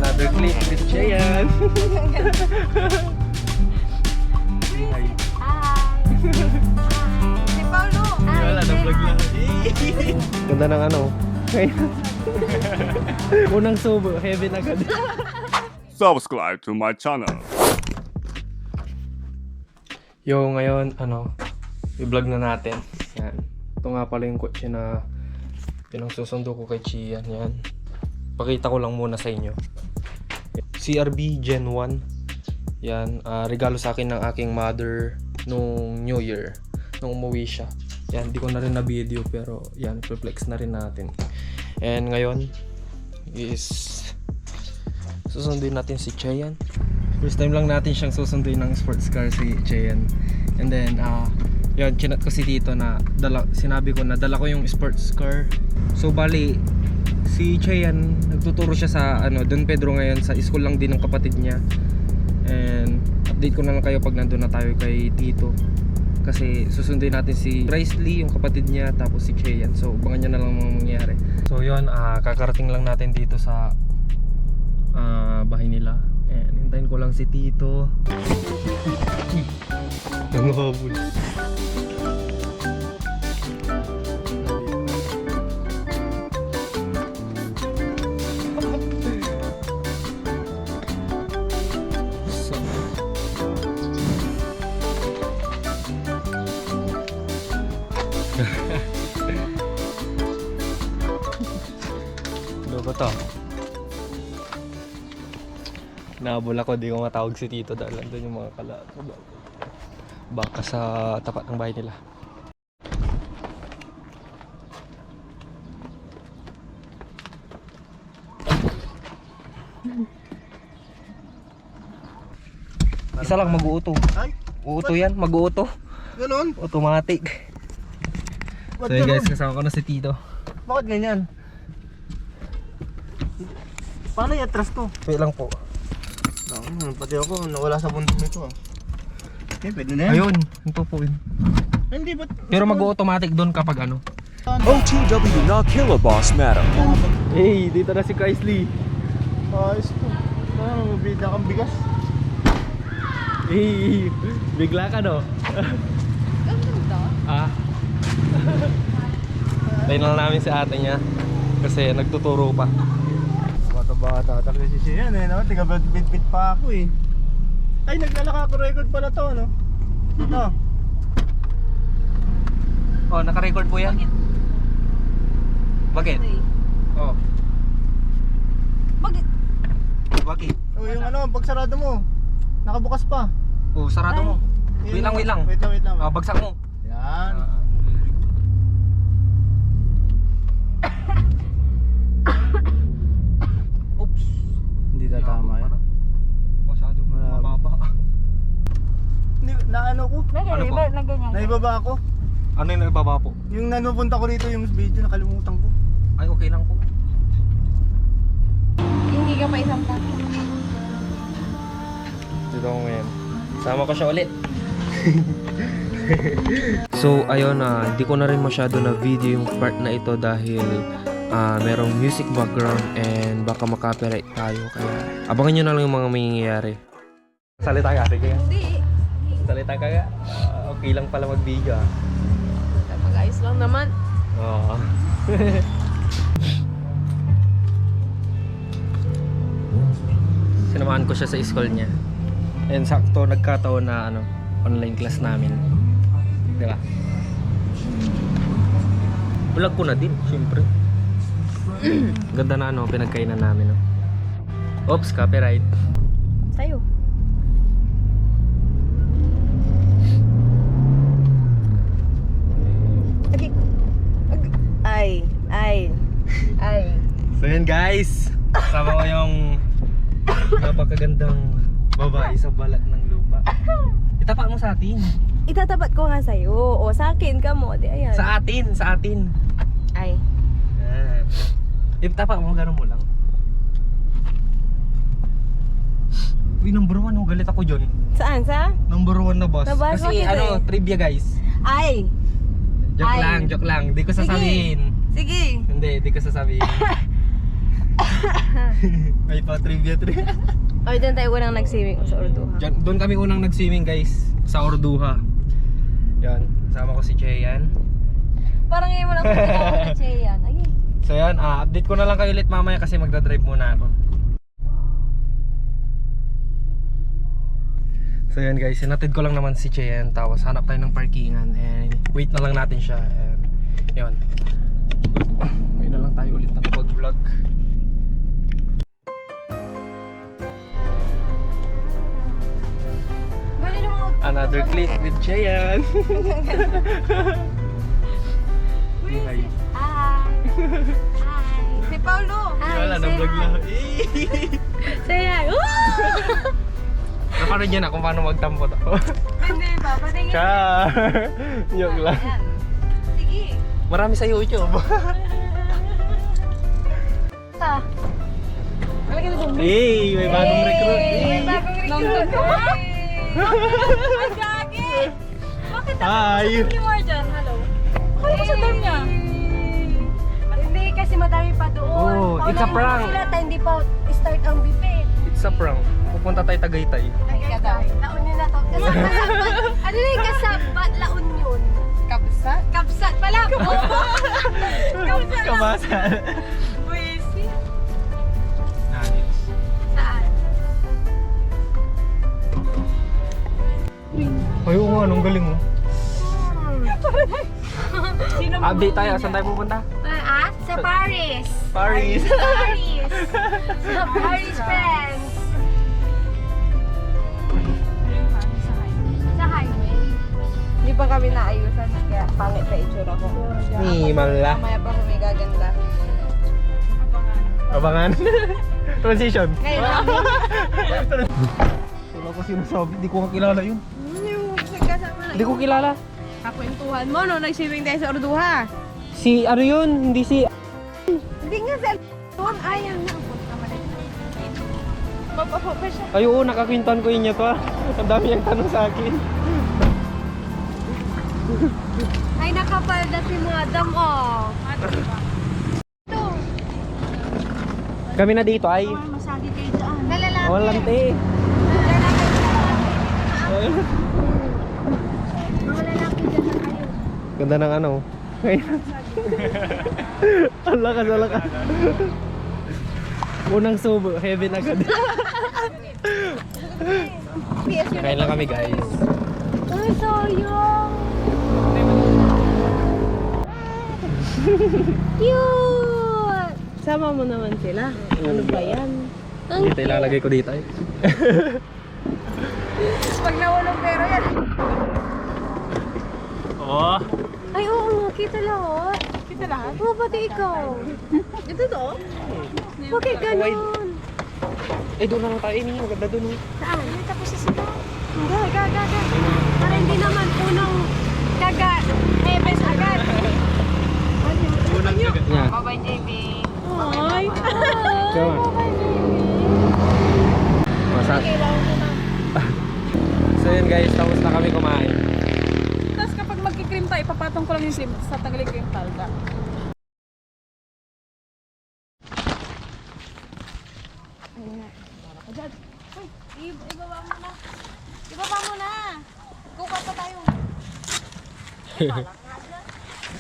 another clip with Cheyenne. Hi. Si Paulo. Wala, na-vlog lang. Ganda ng ano. Unang subo, heaven agad. Subscribe to my channel. Yo, ngayon, i-vlog na natin. Yan. Ito nga pala yung kotse na pinangsusundo ko kay Chian. Yan. Pakita ko lang muna sa inyo. CRB Gen 1. Yan. Regalo sa akin ng aking mother nung New Year. Nung umuwi siya. Yan. Di ko na rin na video pero yan. Reflex na rin natin. And ngayon is susunduin natin si Cheyenne. First time lang natin siyang susunduin ng sports car si Cheyenne. And then yun, chinat ko si Tito na sinabi ko na dala ko yung sports car. So bali si Cheyenne nagtuturo siya sa Don Pedro ngayon, sa school lang din ng kapatid niya. And update ko na lang kayo pag nandun na tayo kay Tito. Kasi susunduin natin si Bryce Lee, yung kapatid niya, tapos si Cheyenne. So abangan niya na lang mga mangyayari. So yun, kakarating lang natin dito sa bahay nila. And hintayin ko lang si Tito. Nanghabol. Loko to. Nahabol ako, di ko matawag si Tito dahil nandun yung mga baka sa tapat ng bahay nila. Isa lang mag-uuto. Ay, Uuto yan, mag-uuto. ganun? Automatic. Ba't So yun guys, ganun? kasama ko na si Tito. Bakit ganyan? Paano i-atras to? Wait lang po. Pati ako nawala sa bundok nito ah. Okay, pwede na yan. Ayun, ito po yun. Hindi, ba't? Pero mag-automatic doon kapag OTW not killer boss madam. Hey, dito na si Lee. Ayos to. Bida kang bigas. Hey, bigla ka no? Tayo na namin si ate niya kasi nagtuturo pa. Bata-bata talaga si Sian eh, no? Tiga-bit-bit pa ako eh. Ay, naglalaka ako record pala to, no? No? Oh, naka-record po yan? Bakit? Oh, Bakit? bakit? Oh, yung pag sarado mo, nakabukas pa. Oh, sarado mo. Wait lang. Wait lang. Bagsak mo. Yan. Oops. Hindi na tama yan. Masyado mababa. Hindi, naano ko? Ano po? Na ganyan. Naibaba ako. Ano yung nababa po? Yung nanupunta ko rito yung video, nakalimutan ko. Ay, okay lang po. Hindi ka pa isang tapo. Dito ako ngayon. Sama ko siya ulit. So ayun, hindi ko na rin masyado na video yung part na ito dahil merong music background and baka makapiright tayo, kaya abangan nyo na lang yung mga mangyayari. Salita ka, sige. Hindi. Salita ka nga. Okay lang pala mag video Mag-ayos lang naman. Oo. Sinamahan ko siya sa school niya. And sakto nagkataon na online class namin. Di ba? Vlog ko na din, syempre. Ganda na pinagkainan namin. Oops, copyright. Sa'yo. Ay. So yun guys, sama ko yung napakagandang babae sa balat ng lupa. Itapak mo sa atin. Itatapat ko nga sa'yo. O sa akin ka mo. Di ayan. Sa atin. Ay. Itapak mo, gano'n mo lang. Uy, number 1, galit ako dyan. Saan? Number 1 na boss. Na boss, Kasi bakit trivia guys. Ay. Joke lang. Di ko sasabihin. Sige. Hindi ko sasabihin. May pa trivia. Or doon tayo unang nag-swimming sa Orduha. Doon kami unang nag-swimming guys, sa Orduha. Yan, kasama ko si Cheyan. Parang ngayon mo lang kung sa yan. Ay, So yan, update ko na lang kayo ulit mamaya kasi magdadrive muna ako. So yan guys, sinatid ko lang naman si Cheyan. Tapos hanap tayo ng parkingan and wait na lang natin siya. And yun, wait na lang tayo ulit na mag-vlog. bali naman Another clip with Cheyan. Hi. Hi. Hi. Si Paulo. Hi. Wala na say vlog hi. lang. Say hi. Napanood niya na kung paano magtampo to. Hindi ba? Patingin. Char! Joke lang. Ayan. Sige. Marami sa YouTube. Ta. Alagyan mo. Hey, may bagong recruit. May bagong recruit. Ang gagi. Bakit Hi. ni Marjan? Hello. Ano ba sa dorm niya? Hindi kasi madami pa doon. Oh, it's a Paunahin mo prank. Sila tayo hindi pa start ang buffet. It's a prank. Pupunta tayo Tagaytay. Ay, daw. Laon yun na to. Ano na yung kasabat? Laon yun. Kabsat? Kabsat pala. Kabsat. Kabasa. Buwisi. Nice. Saan? Ay, oo nga, anong galing mo. Sino mo? Update tayo, saan tayo pupunta? Sa Paris. Paris. Paris. Sa Paris, friends. Sa highway. Hindi pa kami naayusan kaya pangit pa itsura ko. Ni mala. Mamaya pa kami gaganda. Abangan. Transition. Ngayon Wala ko sinasabi, di ko kakilala yun. yung nagkasama na. Di ko kilala. Kakwentuhan mo no, nag-swimming tayo sa Orduha. Si, ano yun? Hindi si... Hindi nga sa doon. Ayaw na. Papapo pa siya. Ay, oo, nakakwintan ko yun niya to. Ang dami yung tanong sa akin. Ay, nakapalda si Madam, oh. Ito. Kami na dito ay... Masagi kayo dyan. Nalalaki. Walang te. Mga lalaki dyan na kayo. Ganda ng ano. Alakas, alakas. Unang subo, heaven agad. Kain lang kami guys. Ay, sayang. Cute! Sama mo naman sila. Ano ba yan? Dito ilalagay ko dito ay. Pag nawalong pero yan. Oh. Ay, oo nga. Kita lahat. Kita lahat? Oo, pati ikaw. Ito to? Bakit ganun? Eh, doon na lang tayo. Ini, maganda doon. Oh. Saan? Ay, tapos na sila. Gaga. Para hindi naman unang kaga heaven agad. Unang kagat niya. Bye-bye, JB. Ay. Come on. Masak. Kailangan ko na. So yun guys, tapos na kami kumain. Tapos kapag magkikrim tayo, ipapatong ko lang yung cream sa tanggalin ko yung talga. Ibaba mo na. Ibaba mo na. Kuka pa tayo.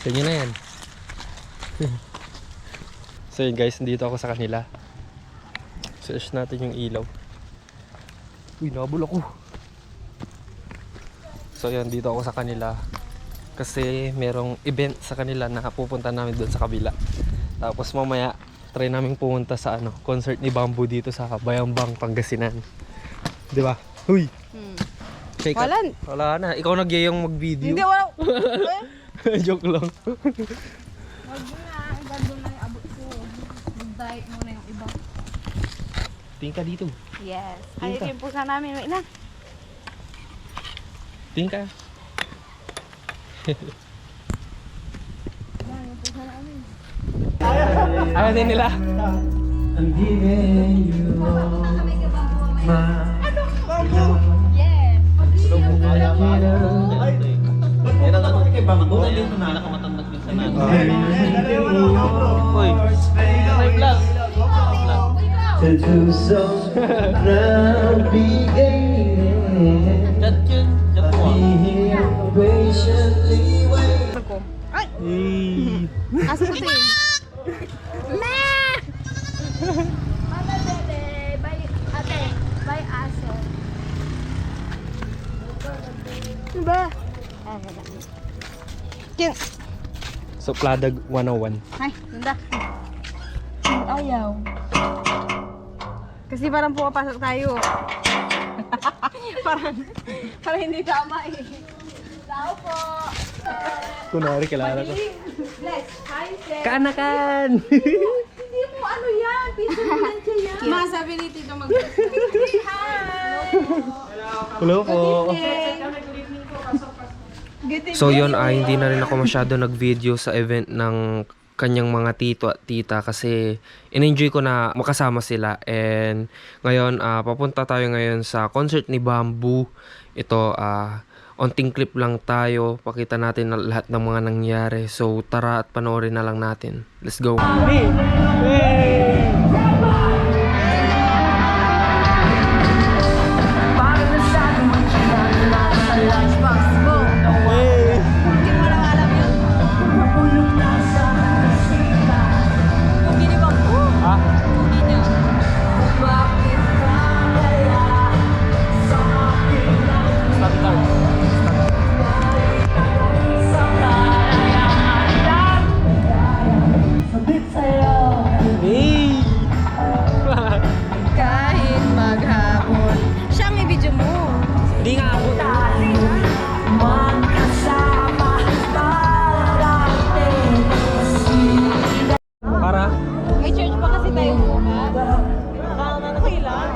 Sa inyo na yan. So yun guys, nandito ako sa kanila. Search natin yung ilaw. Uy, nabul ako. So yun, dito ako sa kanila. Kasi merong event sa kanila na pupunta namin doon sa kabila. Tapos mamaya, try namin pumunta sa concert ni Bamboo dito sa Bayambang, Pangasinan. Di ba? Huy! Shake Wala. Wala na. Ikaw nagyayong mag-video. Hindi, wala. Joke lang. Wag mo na, gando na yung abot ko. Mag-diet muna yung iba. Tingin ka dito. Yes. Ayun Ayun yung pusa namin. Wait na. Tingin ka. Ayaw din nila. Yes. Yan ang ano kay Bamboo na yung nakamatandang minsan natin. Uy, may vlog. to do so. Now beginning. I'll be here patiently waiting. Aso ko to eh. Mama bebe, bye ate, bye aso. Diba? Kin. So, Pladag 101. Ay, ganda. Ayaw. Kasi parang pumapasok tayo. parang hindi tama eh. Tao po. Kunwari, kilala ko. Bless. Hi, Seth. Kaanakan! Hindi mo ano yan. Piso mo lang siya yan. Masabi ni Tito mag- Hello po. So yun, hindi na rin ako masyado nag-video sa event ng kanyang mga tito at tita kasi in-enjoy ko na makasama sila. And ngayon, papunta tayo ngayon sa concert ni Bamboo. Ito, onting clip lang tayo. Pakita natin na lahat ng mga nangyari. So tara at panoorin na lang natin. Let's go. Kahit maghapon. Siya may video mo. Hindi nga ako. Para? May church pa kasi tayo bukas. Okay lang.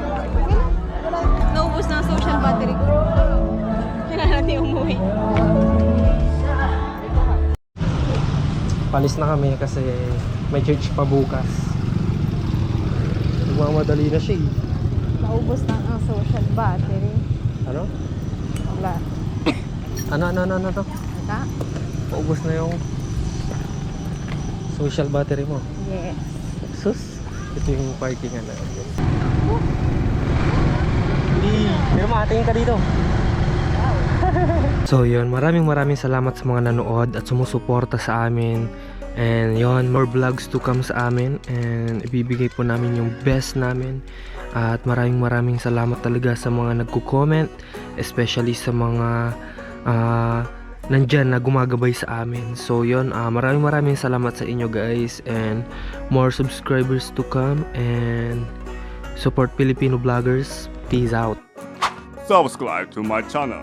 Naubos na ang social battery ko. Kailangan natin umuwi. Palis na kami kasi may church pa bukas. Nagmamadali na siya eh. Naubos na ang social battery. Ano? Wala. Ano? Wala? Paubos na yung social battery mo. Yes. Sus, ito yung parkingan na. Pero matingin ka dito. So yun, maraming salamat sa mga nanood at sumusuporta sa amin. And yun, more vlogs to come sa amin. And ibibigay po namin yung best namin. At maraming salamat talaga sa mga nagko-comment. Especially sa mga nandyan na gumagabay sa amin. So yun, maraming salamat sa inyo guys. And more subscribers to come. And support Filipino vloggers. Peace out. Subscribe to my channel.